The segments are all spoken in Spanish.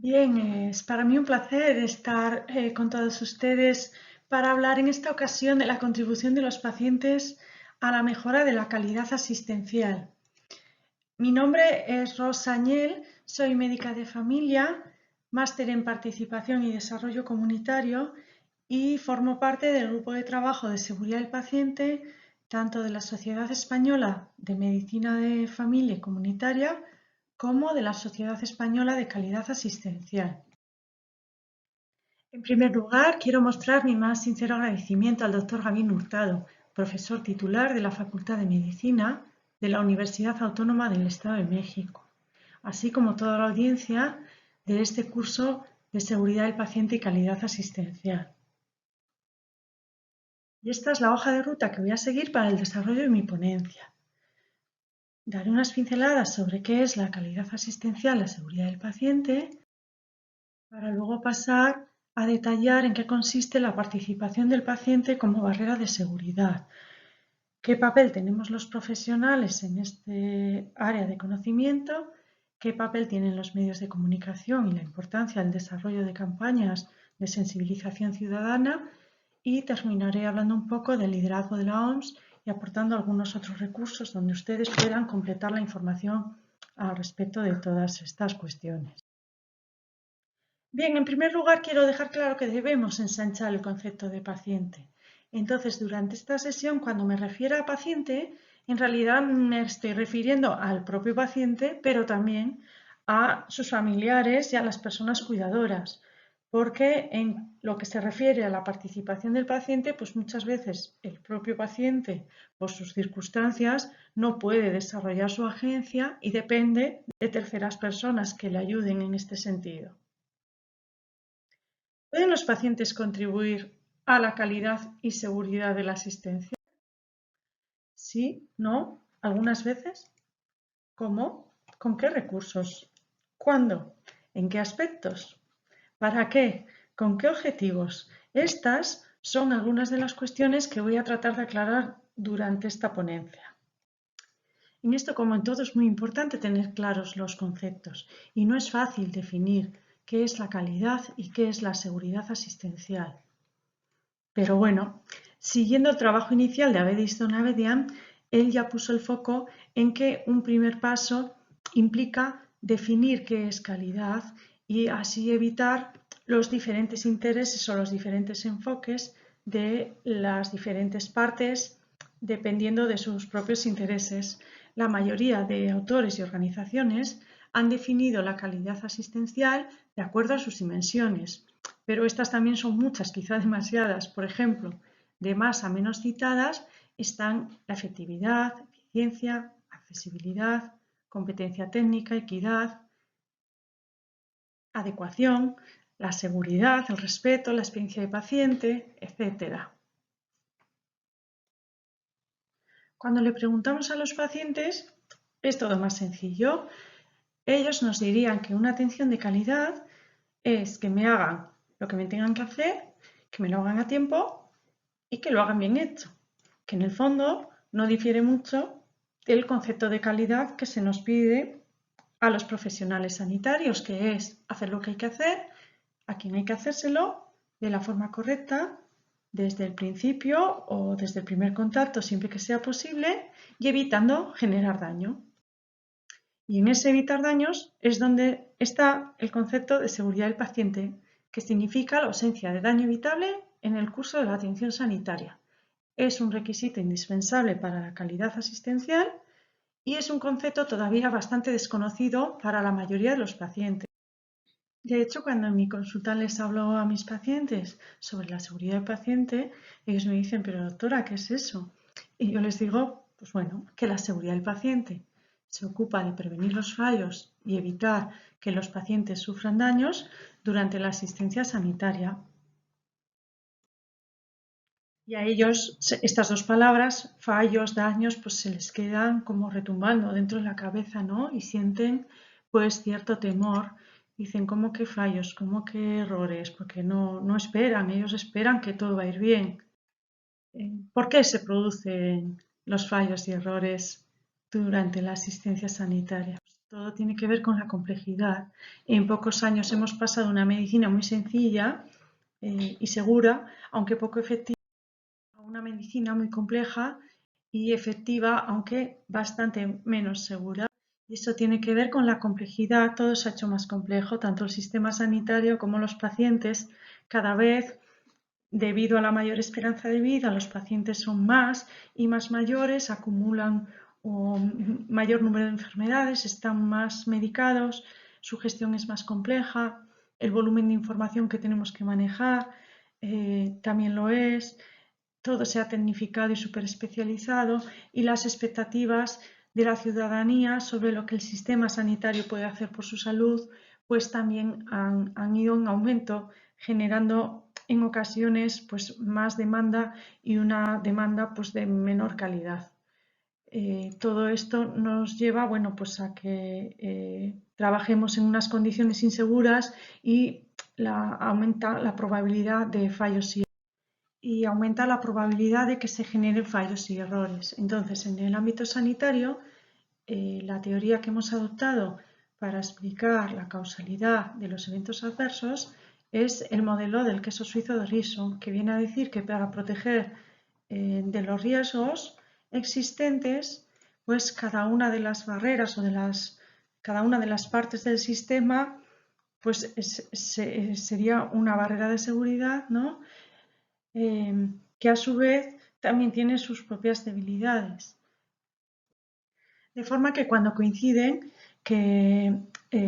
Bien, es para mí un placer estar con todos ustedes para hablar en esta ocasión de la contribución de los pacientes a la mejora de la calidad asistencial. Mi nombre es Rosa Añel, soy médica de familia, máster en participación y desarrollo comunitario y formo parte del grupo de trabajo de seguridad del paciente, tanto de la Sociedad Española de Medicina de Familia y Comunitaria como de la Sociedad Española de Calidad Asistencial. En primer lugar, quiero mostrar mi más sincero agradecimiento al doctor Gabín Hurtado, profesor titular de la Facultad de Medicina de la Universidad Autónoma del Estado de México, así como toda la audiencia de este curso de Seguridad del Paciente y Calidad Asistencial. Y esta es la hoja de ruta que voy a seguir para el desarrollo de mi ponencia. Daré unas pinceladas sobre qué es la calidad asistencial, la seguridad del paciente, para luego pasar a detallar en qué consiste la participación del paciente como barrera de seguridad, qué papel tenemos los profesionales en este área de conocimiento, qué papel tienen los medios de comunicación y la importancia del desarrollo de campañas de sensibilización ciudadana y terminaré hablando un poco del liderazgo de la OMS y aportando algunos otros recursos donde ustedes puedan completar la información al respecto de todas estas cuestiones. Bien, en primer lugar quiero dejar claro que debemos ensanchar el concepto de paciente. Entonces, durante esta sesión, cuando me refiero a paciente, en realidad me estoy refiriendo al propio paciente, pero también a sus familiares y a las personas cuidadoras, porque en lo que se refiere a la participación del paciente, pues muchas veces el propio paciente, por sus circunstancias, no puede desarrollar su agencia y depende de terceras personas que le ayuden en este sentido. ¿Pueden los pacientes contribuir a la calidad y seguridad de la asistencia? Sí, no, algunas veces. ¿Cómo? ¿Con qué recursos? ¿Cuándo? ¿En qué aspectos? ¿Para qué? ¿Con qué objetivos? Estas son algunas de las cuestiones que voy a tratar de aclarar durante esta ponencia. En esto, como en todo, es muy importante tener claros los conceptos y no es fácil definir qué es la calidad y qué es la seguridad asistencial. Pero bueno, siguiendo el trabajo inicial de Abediston Abedian, él ya puso el foco en que un primer paso implica definir qué es calidad y así evitar los diferentes intereses o los diferentes enfoques de las diferentes partes dependiendo de sus propios intereses. La mayoría de autores y organizaciones han definido la calidad asistencial de acuerdo a sus dimensiones, pero estas también son muchas, quizá demasiadas. Por ejemplo, de más a menos citadas están la efectividad, eficiencia, accesibilidad, competencia técnica, equidad, adecuación, la seguridad, el respeto, la experiencia de paciente, etc. Cuando le preguntamos a los pacientes, es todo más sencillo. Ellos nos dirían que una atención de calidad es que me hagan lo que me tengan que hacer, que me lo hagan a tiempo y que lo hagan bien hecho, que en el fondo no difiere mucho del concepto de calidad que se nos pide a los profesionales sanitarios, que es hacer lo que hay que hacer, a quien hay que hacérselo, de la forma correcta, desde el principio o desde el primer contacto, siempre que sea posible, y evitando generar daño. Y en ese evitar daños es donde está el concepto de seguridad del paciente, que significa la ausencia de daño evitable en el curso de la atención sanitaria. Es un requisito indispensable para la calidad asistencial y es un concepto todavía bastante desconocido para la mayoría de los pacientes. De hecho, cuando en mi consulta les hablo a mis pacientes sobre la seguridad del paciente, ellos me dicen, pero doctora, ¿qué es eso? Y yo les digo, pues bueno, que la seguridad del paciente se ocupa de prevenir los fallos y evitar que los pacientes sufran daños durante la asistencia sanitaria. Y a ellos estas dos palabras, fallos, daños, pues se les quedan como retumbando dentro de la cabeza, ¿no? Y sienten pues cierto temor. Dicen, ¿cómo que fallos? ¿Cómo que errores? Porque no esperan, ellos esperan que todo va a ir bien. ¿Por qué se producen los fallos y errores durante la asistencia sanitaria? Todo tiene que ver con la complejidad. En pocos años hemos pasado de una medicina muy sencilla y segura, aunque poco efectiva, a una medicina muy compleja y efectiva, aunque bastante menos segura. Y eso tiene que ver con la complejidad. Todo se ha hecho más complejo, tanto el sistema sanitario como los pacientes. Cada vez, debido a la mayor esperanza de vida, los pacientes son más y más mayores, acumulan un mayor número de enfermedades, están más medicados, su gestión es más compleja, el volumen de información que tenemos que manejar también lo es, todo se ha tecnificado y superespecializado y las expectativas de la ciudadanía sobre lo que el sistema sanitario puede hacer por su salud, pues también han ido en aumento, generando en ocasiones pues más demanda y una demanda pues de menor calidad. Todo esto nos lleva, bueno, pues a que trabajemos en unas condiciones inseguras y aumenta la probabilidad de fallos y aumenta la probabilidad de que se generen fallos y errores. Entonces, en el ámbito sanitario, la teoría que hemos adoptado para explicar la causalidad de los eventos adversos es el modelo del queso suizo de Rieso, que viene a decir que para proteger de los riesgos existentes, pues cada una de las barreras o cada una de las partes del sistema pues sería una barrera de seguridad, ¿no? Que a su vez también tiene sus propias debilidades. De forma que cuando coinciden, que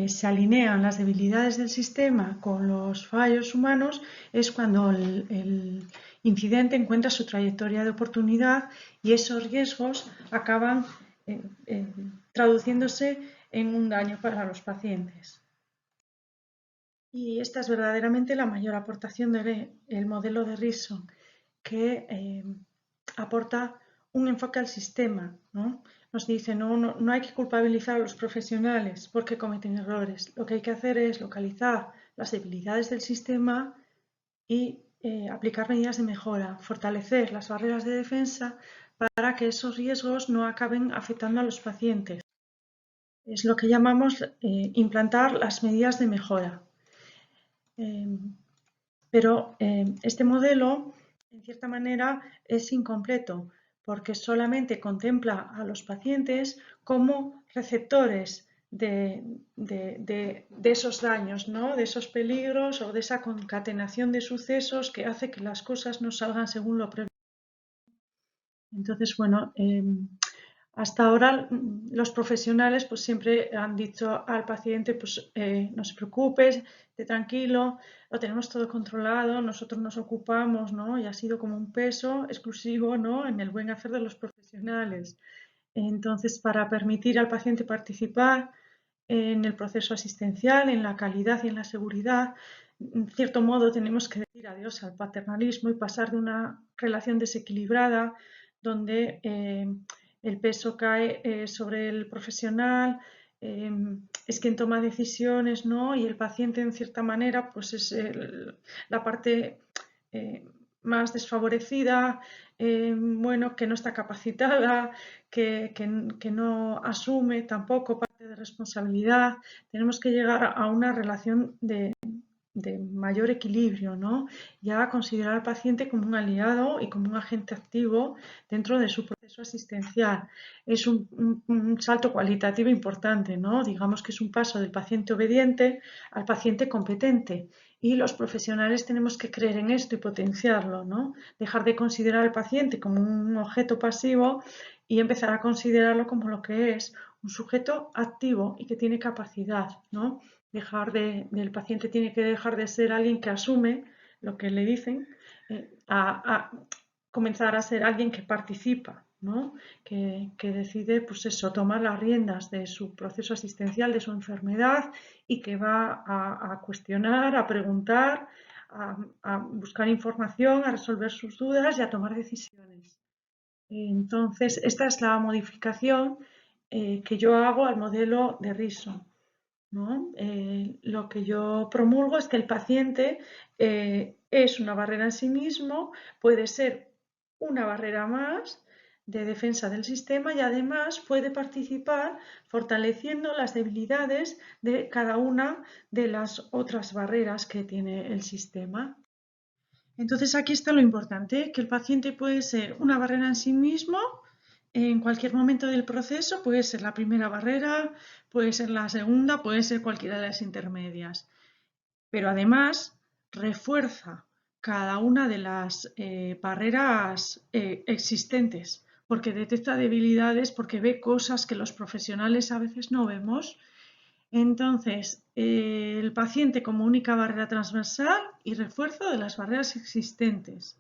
se alinean las debilidades del sistema con los fallos humanos, es cuando el incidente encuentra su trayectoria de oportunidad y esos riesgos acaban traduciéndose en un daño para los pacientes. Y esta es verdaderamente la mayor aportación del modelo de Rieso, que aporta un enfoque al sistema, ¿no? Nos dice, no hay que culpabilizar a los profesionales porque cometen errores. Lo que hay que hacer es localizar las debilidades del sistema y aplicar medidas de mejora, fortalecer las barreras de defensa para que esos riesgos no acaben afectando a los pacientes. Es lo que llamamos implantar las medidas de mejora. Pero este modelo, en cierta manera, es incompleto porque solamente contempla a los pacientes como receptores de esos daños, ¿no? De esos peligros o de esa concatenación de sucesos que hace que las cosas no salgan según lo previsto. Entonces, bueno, hasta ahora los profesionales pues siempre han dicho al paciente pues no se preocupe, esté tranquilo, lo tenemos todo controlado, nosotros nos ocupamos, ¿no? Y ha sido como un peso exclusivo, ¿no? En el buen hacer de los profesionales. Entonces, para permitir al paciente participar en el proceso asistencial, en la calidad y en la seguridad, en cierto modo tenemos que decir adiós al paternalismo y pasar de una relación desequilibrada donde el peso cae sobre el profesional, es quien toma decisiones, ¿no? Y el paciente, en cierta manera, pues es la parte más desfavorecida, bueno, que no está capacitada, que no asume tampoco parte de responsabilidad. Tenemos que llegar a una relación de mayor equilibrio, ¿no? Ya considerar al paciente como un aliado y como un agente activo dentro de su proceso asistencial. Es un salto cualitativo importante, ¿no? Digamos que es un paso del paciente obediente al paciente competente. Y los profesionales tenemos que creer en esto y potenciarlo, ¿no? Dejar de considerar al paciente como un objeto pasivo y empezar a considerarlo como lo que es, un sujeto activo y que tiene capacidad, ¿no? El paciente tiene que dejar de ser alguien que asume lo que le dicen a comenzar a ser alguien que participa, ¿no? Que decide, pues eso, tomar las riendas de su proceso asistencial, de su enfermedad y que va a cuestionar, a preguntar, a buscar información, a resolver sus dudas y a tomar decisiones. Entonces, esta es la modificación que yo hago al modelo de Rieso, ¿no? Lo que yo promulgo es que el paciente es una barrera en sí mismo, puede ser una barrera más, de defensa del sistema y además puede participar fortaleciendo las debilidades de cada una de las otras barreras que tiene el sistema. Entonces aquí está lo importante, que el paciente puede ser una barrera en sí mismo en cualquier momento del proceso, puede ser la primera barrera, puede ser la segunda, puede ser cualquiera de las intermedias. Pero además refuerza cada una de las barreras existentes, porque detecta debilidades, porque ve cosas que los profesionales a veces no vemos. Entonces, el paciente como única barrera transversal y refuerzo de las barreras existentes.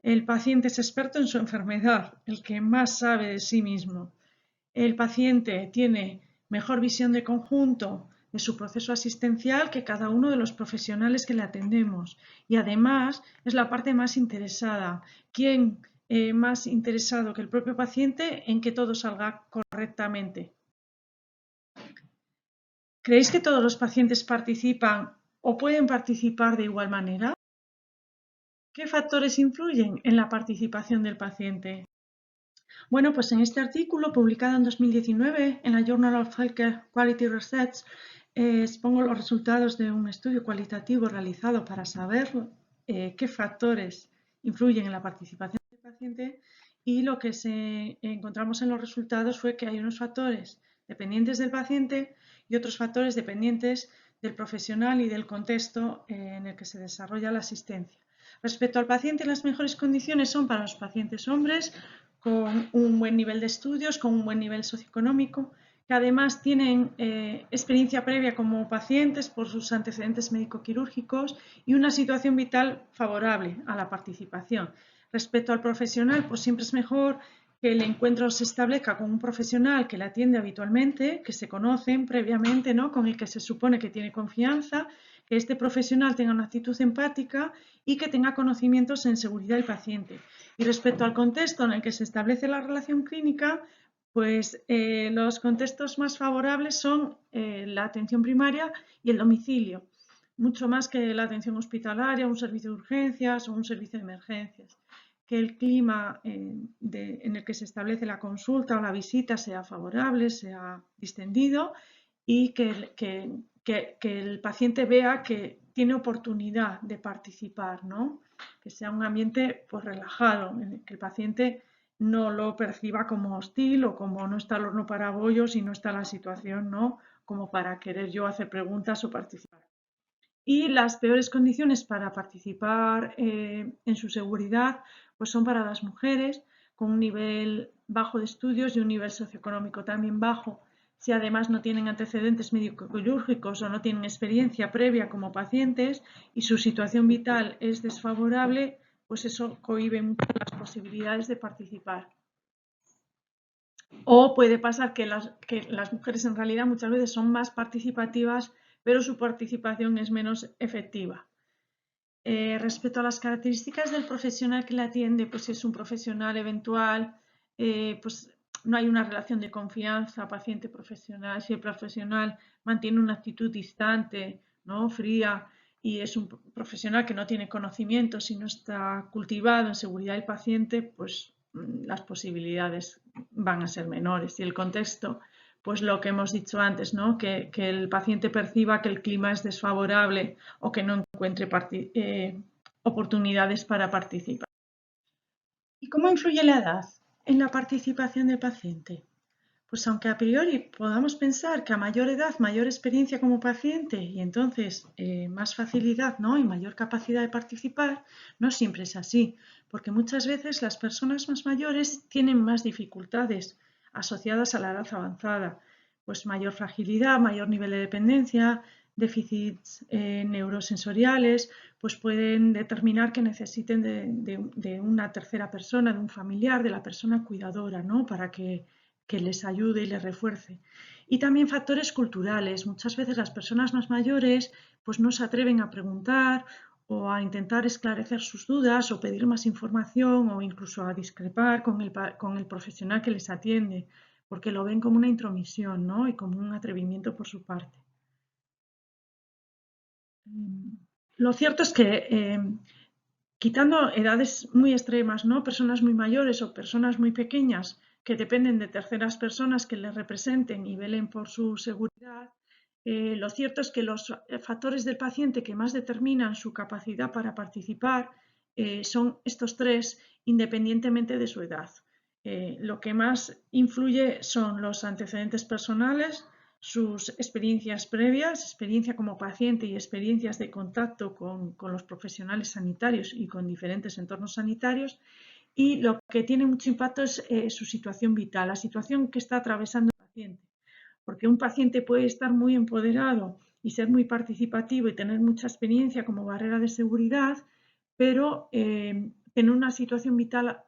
El paciente es experto en su enfermedad, el que más sabe de sí mismo. El paciente tiene mejor visión de conjunto de su proceso asistencial que cada uno de los profesionales que le atendemos. Y además es la parte más interesada. ¿Quién más interesado que el propio paciente en que todo salga correctamente? ¿Creéis que todos los pacientes participan o pueden participar de igual manera? ¿Qué factores influyen en la participación del paciente? Bueno, pues en este artículo publicado en 2019 en la Journal of Healthcare Quality Research expongo los resultados de un estudio cualitativo realizado para saber qué factores influyen en la participación del paciente y lo que encontramos en los resultados fue que hay unos factores dependientes del paciente y otros factores dependientes del profesional y del contexto en el que se desarrolla la asistencia. Respecto al paciente, las mejores condiciones son para los pacientes hombres con un buen nivel de estudios, con un buen nivel socioeconómico, que además tienen experiencia previa como pacientes por sus antecedentes médico-quirúrgicos y una situación vital favorable a la participación. Respecto al profesional, pues siempre es mejor que el encuentro se establezca con un profesional que le atiende habitualmente, que se conocen previamente, ¿no? Con el que se supone que tiene confianza, que este profesional tenga una actitud empática y que tenga conocimientos en seguridad del paciente. Y respecto al contexto en el que se establece la relación clínica, pues los contextos más favorables son la atención primaria y el domicilio, mucho más que la atención hospitalaria, un servicio de urgencias o un servicio de emergencias. Que el clima en el que se establece la consulta o la visita sea favorable, sea distendido y que el paciente vea que tiene oportunidad de participar, ¿no? Que sea un ambiente pues, relajado, en el que el paciente no lo perciba como hostil o como no está el horno para bollos y no está la situación, ¿no? Como para querer yo hacer preguntas o participar. Y las peores condiciones para participar en su seguridad pues son para las mujeres con un nivel bajo de estudios y un nivel socioeconómico también bajo. Si además no tienen antecedentes médico-quirúrgicos o no tienen experiencia previa como pacientes y su situación vital es desfavorable, pues eso cohíbe mucho las posibilidades de participar. O puede pasar que las mujeres en realidad muchas veces son más participativas, pero su participación es menos efectiva. Respecto a las características del profesional que le atiende, pues si es un profesional eventual, pues no hay una relación de confianza paciente-profesional. Si el profesional mantiene una actitud distante, ¿no? Fría, y es un profesional que no tiene conocimientos y no está cultivado en seguridad del paciente, pues las posibilidades van a ser menores. Y el contexto, pues lo que hemos dicho antes, ¿no? Que el paciente perciba que el clima es desfavorable o que no encuentre oportunidades para participar. ¿Y cómo influye la edad en la participación del paciente? Pues aunque a priori podamos pensar que a mayor edad, mayor experiencia como paciente y entonces más facilidad, ¿no? Y mayor capacidad de participar, no siempre es así, porque muchas veces las personas más mayores tienen más dificultades asociadas a la edad avanzada, pues mayor fragilidad, mayor nivel de dependencia, déficits neurosensoriales, pues pueden determinar que necesiten de una tercera persona, de un familiar, de la persona cuidadora, ¿no? Para que les ayude y les refuerce. Y también factores culturales. Muchas veces las personas más mayores pues no se atreven a preguntar o a intentar esclarecer sus dudas o pedir más información o incluso a discrepar con el profesional que les atiende, porque lo ven como una intromisión, ¿no? Y como un atrevimiento por su parte. Lo cierto es que quitando edades muy extremas, ¿no? Personas muy mayores o personas muy pequeñas que dependen de terceras personas que les representen y velen por su seguridad, lo cierto es que los factores del paciente que más determinan su capacidad para participar son estos tres, independientemente de su edad. Lo que más influye son los antecedentes personales, sus experiencias previas, experiencia como paciente y experiencias de contacto con los profesionales sanitarios y con diferentes entornos sanitarios. Y lo que tiene mucho impacto es su situación vital, la situación que está atravesando el paciente. Porque un paciente puede estar muy empoderado y ser muy participativo y tener mucha experiencia como barrera de seguridad, pero tener una situación vital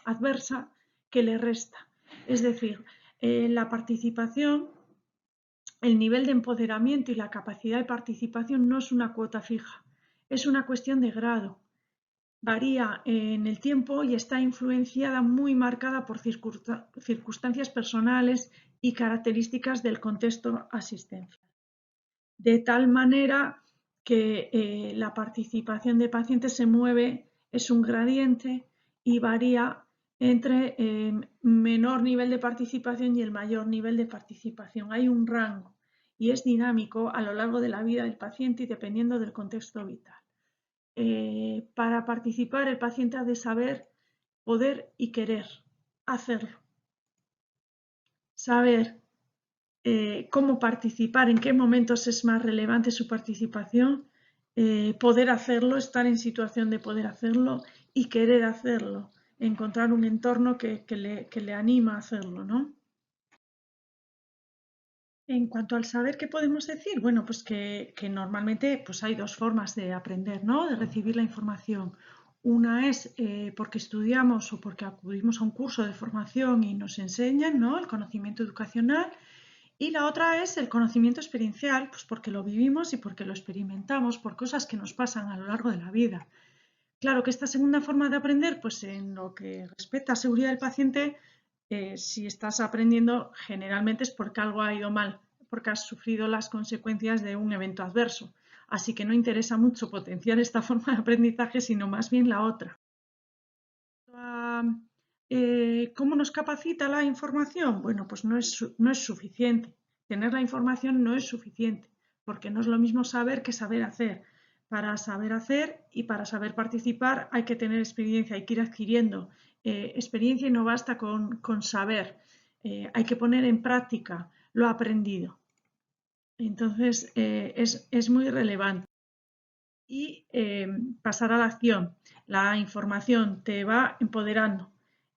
adversa que le resta. Es decir, la participación, el nivel de empoderamiento y la capacidad de participación no es una cuota fija, es una cuestión de grado. Varía en el tiempo y está influenciada muy marcada por circunstancias personales y características del contexto asistencial. De tal manera que la participación de pacientes se mueve, es un gradiente y varía entre menor nivel de participación y el mayor nivel de participación. Hay un rango y es dinámico a lo largo de la vida del paciente y dependiendo del contexto vital. Para participar, el paciente ha de saber, poder y querer hacerlo. Saber cómo participar, en qué momentos es más relevante su participación, poder hacerlo, estar en situación de poder hacerlo y querer hacerlo, encontrar un entorno que le anima a hacerlo, ¿no? En cuanto al saber, ¿qué podemos decir? Bueno, pues que normalmente pues hay dos formas de aprender, ¿no? De recibir la información. Una es porque estudiamos o porque acudimos a un curso de formación y nos enseñan, ¿no? El conocimiento educacional. Y la otra es el conocimiento experiencial, pues porque lo vivimos y porque lo experimentamos por cosas que nos pasan a lo largo de la vida. Claro que esta segunda forma de aprender, pues en lo que respecta a seguridad del paciente, si estás aprendiendo, generalmente es porque algo ha ido mal, porque has sufrido las consecuencias de un evento adverso. Así que no interesa mucho potenciar esta forma de aprendizaje, sino más bien la otra. ¿Cómo nos capacita la información? Bueno, pues no es suficiente. Tener la información no es suficiente, porque no es lo mismo saber que saber hacer. Para saber hacer y para saber participar hay que tener experiencia, hay que ir adquiriendo experiencia y no basta con saber. Hay que poner en práctica lo aprendido. Entonces, es muy relevante. Y pasar a la acción. La información te va empoderando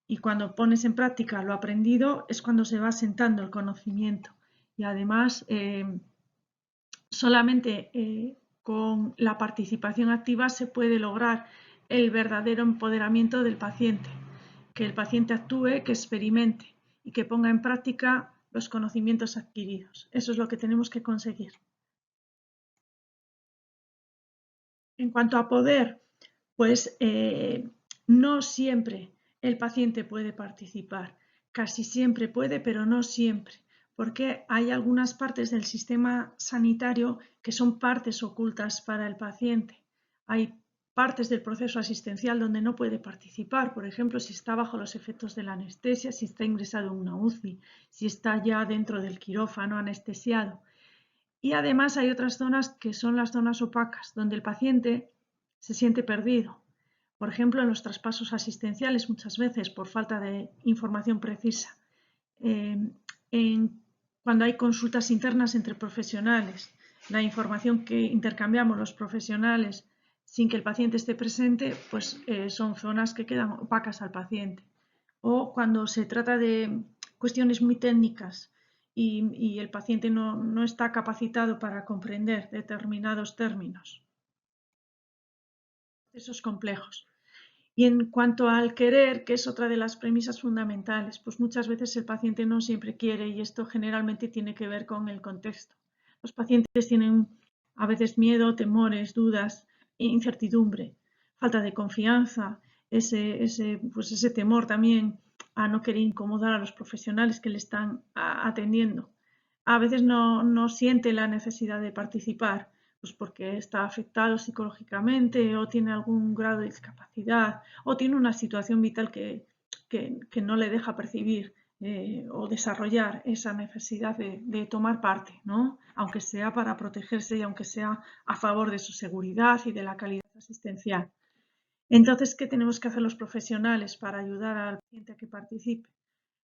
y cuando pones en práctica lo aprendido es cuando se va asentando el conocimiento. Y además, solamente con la participación activa se puede lograr el verdadero empoderamiento del paciente, que el paciente actúe, que experimente y que ponga en práctica los conocimientos adquiridos. Eso es lo que tenemos que conseguir. En cuanto a poder, pues no siempre el paciente puede participar. Casi siempre puede, pero no siempre, porque hay algunas partes del sistema sanitario que son partes ocultas para el paciente. Hay partes del proceso asistencial donde no puede participar, por ejemplo, si está bajo los efectos de la anestesia, si está ingresado en una UCI, si está ya dentro del quirófano anestesiado. Y además hay otras zonas que son las zonas opacas, donde el paciente se siente perdido. Por ejemplo, en los traspasos asistenciales, muchas veces por falta de información precisa. Cuando hay consultas internas entre profesionales, la información que intercambiamos los profesionales sin que el paciente esté presente, pues son zonas que quedan opacas al paciente. O cuando se trata de cuestiones muy técnicas y el paciente no está capacitado para comprender determinados términos. Procesos complejos. Y en cuanto al querer, que es otra de las premisas fundamentales, pues muchas veces el paciente no siempre quiere y esto generalmente tiene que ver con el contexto. Los pacientes tienen a veces miedo, temores, dudas, incertidumbre, falta de confianza, pues ese temor también a no querer incomodar a los profesionales que le están atendiendo. A veces no siente la necesidad de participar pues porque está afectado psicológicamente o tiene algún grado de discapacidad o tiene una situación vital que no le deja percibir o desarrollar esa necesidad de tomar parte, ¿no? Aunque sea para protegerse y aunque sea a favor de su seguridad y de la calidad asistencial. Entonces, ¿qué tenemos que hacer los profesionales para ayudar al paciente a que participe?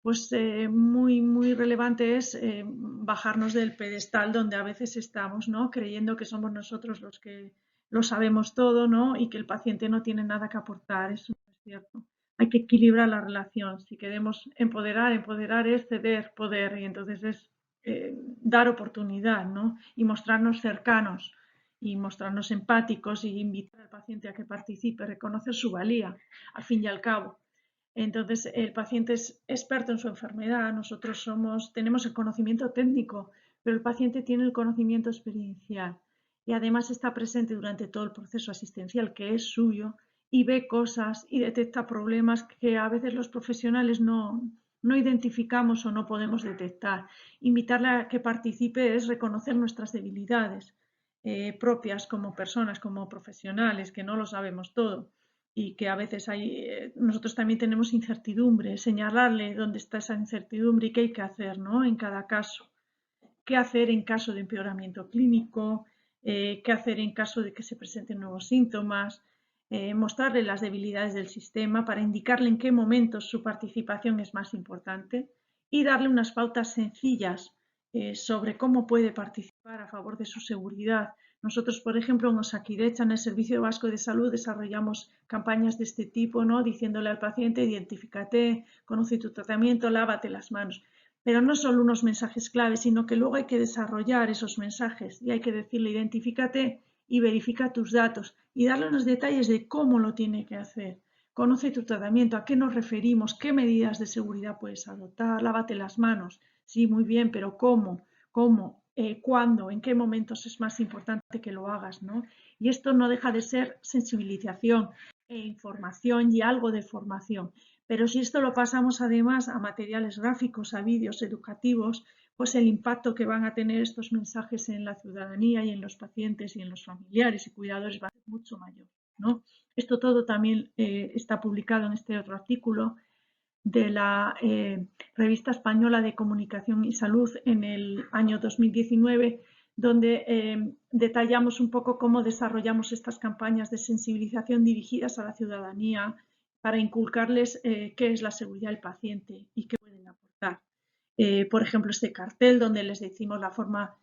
Pues muy relevante es bajarnos del pedestal donde a veces estamos, ¿no? Creyendo que somos nosotros los que lo sabemos todo, ¿no? Y que el paciente no tiene nada que aportar. Eso no es cierto. Hay que equilibrar la relación. Si queremos empoderar es ceder poder y entonces es dar oportunidad, ¿no? Y mostrarnos cercanos y mostrarnos empáticos y invitar al paciente a que participe, reconocer su valía, al fin y al cabo. Entonces, el paciente es experto en su enfermedad, nosotros tenemos el conocimiento técnico, pero el paciente tiene el conocimiento experiencial y además está presente durante todo el proceso asistencial que es suyo y ve cosas y detecta problemas que a veces los profesionales no identificamos o no podemos detectar. Invitarle a que participe es reconocer nuestras debilidades propias como personas, como profesionales, que no lo sabemos todo y que a veces nosotros también tenemos incertidumbre, señalarle dónde está esa incertidumbre y qué hay que hacer, ¿no? En cada caso. ¿Qué hacer en caso de empeoramiento clínico? ¿Qué hacer en caso de que se presenten nuevos síntomas? Mostrarle las debilidades del sistema para indicarle en qué momentos su participación es más importante y darle unas pautas sencillas sobre cómo puede participar a favor de su seguridad. Nosotros, por ejemplo, en Osakidetza, en el Servicio Vasco de Salud, desarrollamos campañas de este tipo, ¿no? Diciéndole al paciente, identifícate, conoce tu tratamiento, lávate las manos. Pero no solo unos mensajes clave, sino que luego hay que desarrollar esos mensajes y hay que decirle, identifícate y verifica tus datos y darle unos detalles de cómo lo tiene que hacer. Conoce tu tratamiento, a qué nos referimos, qué medidas de seguridad puedes adoptar, lávate las manos. Sí, muy bien, pero ¿cómo? ¿Cómo? ¿Cuándo? ¿En qué momentos es más importante que lo hagas? ¿No? Y esto no deja de ser sensibilización e información y algo de formación. Pero si esto lo pasamos además a materiales gráficos, a vídeos educativos, pues el impacto que van a tener estos mensajes en la ciudadanía y en los pacientes y en los familiares y cuidadores va a ser mucho mayor, ¿no? Esto todo también está publicado en este otro artículo de la Revista Española de Comunicación y Salud en el año 2019, donde detallamos un poco cómo desarrollamos estas campañas de sensibilización dirigidas a la ciudadanía para inculcarles qué es la seguridad del paciente y qué pueden aportar. Por ejemplo, este cartel donde les decimos la forma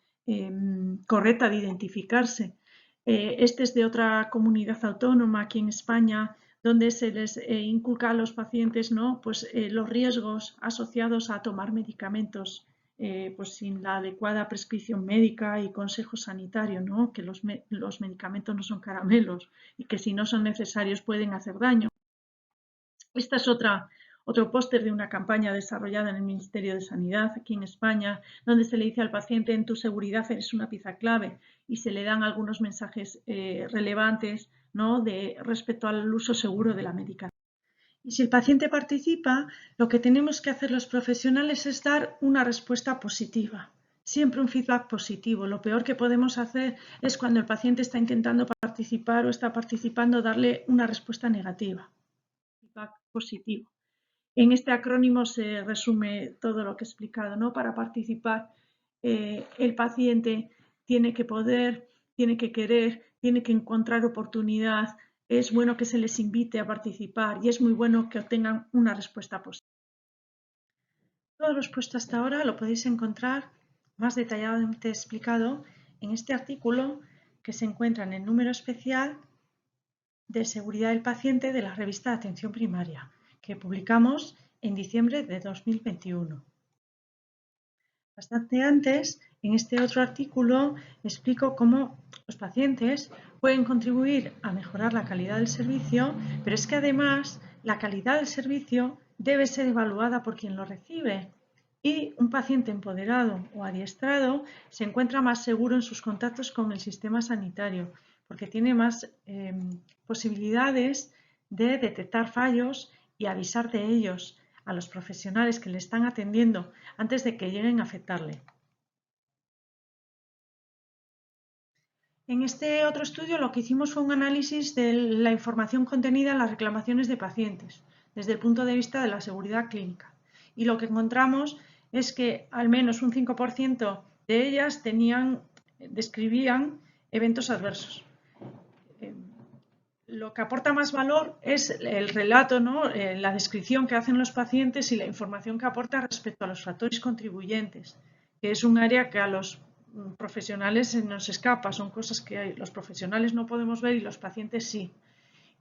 correcta de identificarse. Este es de otra comunidad autónoma aquí en España, donde se les inculca a los pacientes, ¿no? Pues, los riesgos asociados a tomar medicamentos pues sin la adecuada prescripción médica y consejo sanitario, ¿no? Que los medicamentos no son caramelos y que si no son necesarios pueden hacer daño. Esta es otro póster de una campaña desarrollada en el Ministerio de Sanidad aquí en España, donde se le dice al paciente en tu seguridad eres una pieza clave y se le dan algunos mensajes relevantes, ¿no? Respecto al uso seguro de la medicación. Y si el paciente participa, lo que tenemos que hacer los profesionales es dar una respuesta positiva. Siempre un feedback positivo. Lo peor que podemos hacer es cuando el paciente está intentando participar o está participando, darle una respuesta negativa. Feedback positivo. En este acrónimo se resume todo lo que he explicado, ¿no? Para participar, el paciente tiene que poder, tiene que querer, tiene que encontrar oportunidad. Es bueno que se les invite a participar y es muy bueno que obtengan una respuesta positiva. Todo lo expuesto hasta ahora lo podéis encontrar más detalladamente explicado en este artículo que se encuentra en el número especial de seguridad del paciente de la revista de Atención Primaria, que publicamos en diciembre de 2021. Bastante antes, en este otro artículo, explico cómo los pacientes pueden contribuir a mejorar la calidad del servicio, pero es que además la calidad del servicio debe ser evaluada por quien lo recibe. Y un paciente empoderado o adiestrado se encuentra más seguro en sus contactos con el sistema sanitario, porque tiene más posibilidades de detectar fallos y avisar de ellos a los profesionales que le están atendiendo antes de que lleguen a afectarle. En este otro estudio lo que hicimos fue un análisis de la información contenida en las reclamaciones de pacientes, desde el punto de vista de la seguridad clínica. Y lo que encontramos es que al menos un 5% de ellas describían eventos adversos. Lo que aporta más valor es el relato, ¿no? La descripción que hacen los pacientes y la información que aporta respecto a los factores contribuyentes, que es un área que a los profesionales se nos escapa, son cosas que los profesionales no podemos ver y los pacientes sí.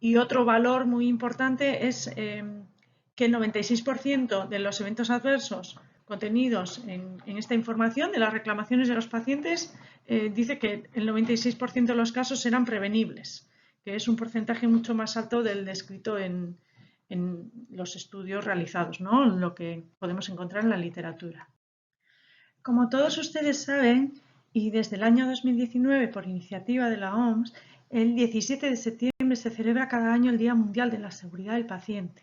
Y otro valor muy importante es que el 96% de los eventos adversos contenidos en esta información de las reclamaciones de los pacientes dice que el 96% de los casos eran prevenibles, que es un porcentaje mucho más alto del descrito en los estudios realizados, ¿no? Lo que podemos encontrar en la literatura. Como todos ustedes saben, y desde el año 2019, por iniciativa de la OMS, el 17 de septiembre se celebra cada año el Día Mundial de la Seguridad del Paciente.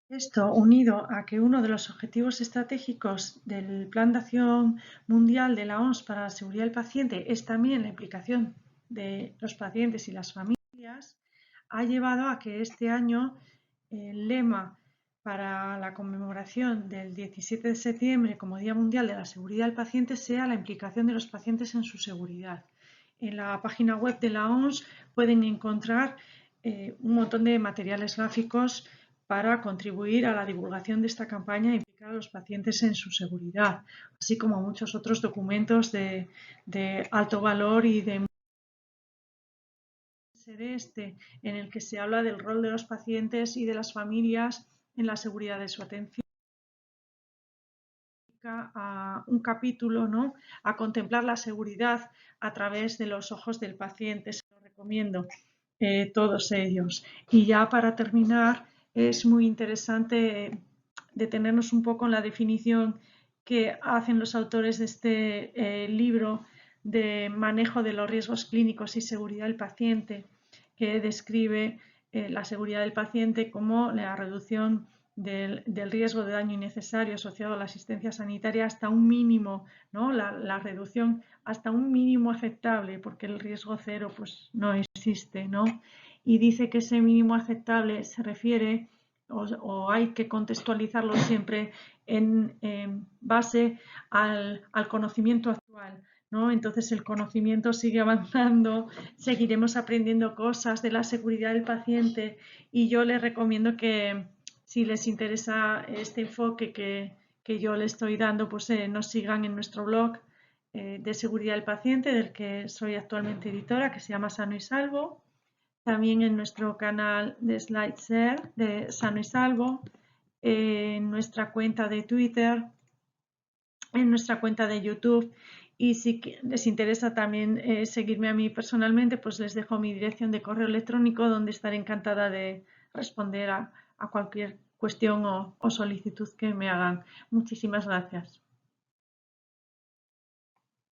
Esto, unido a que uno de los objetivos estratégicos del Plan de Acción Mundial de la OMS para la Seguridad del Paciente es también la implicación de los pacientes y las familias, ha llevado a que este año el lema para la conmemoración del 17 de septiembre como Día Mundial de la Seguridad del Paciente sea la implicación de los pacientes en su seguridad. En la página web de la OMS pueden encontrar un montón de materiales gráficos para contribuir a la divulgación de esta campaña e implicar a los pacientes en su seguridad, así como muchos otros documentos de alto valor y de en el que se habla del rol de los pacientes y de las familias en la seguridad de su atención. A un capítulo, ¿no?, a contemplar la seguridad a través de los ojos del paciente. Se lo recomiendo, todos ellos. Y ya para terminar, es muy interesante detenernos un poco en la definición que hacen los autores de este libro de manejo de los riesgos clínicos y seguridad del paciente, que describe la seguridad del paciente como la reducción del riesgo de daño innecesario asociado a la asistencia sanitaria hasta un mínimo, ¿no? La reducción hasta un mínimo aceptable, porque el riesgo cero pues no existe, ¿no? Y dice que ese mínimo aceptable se refiere o hay que contextualizarlo siempre en base al conocimiento actual, ¿no? Entonces el conocimiento sigue avanzando, seguiremos aprendiendo cosas de la seguridad del paciente y yo les recomiendo que si les interesa este enfoque que yo le estoy dando, pues nos sigan en nuestro blog de seguridad del paciente, del que soy actualmente editora, que se llama Sano y Salvo. También en nuestro canal de SlideShare de Sano y Salvo, en nuestra cuenta de Twitter, en nuestra cuenta de YouTube. Y si les interesa también seguirme a mí personalmente, pues les dejo mi dirección de correo electrónico donde estaré encantada de responder a cualquier cuestión o solicitud que me hagan. Muchísimas gracias.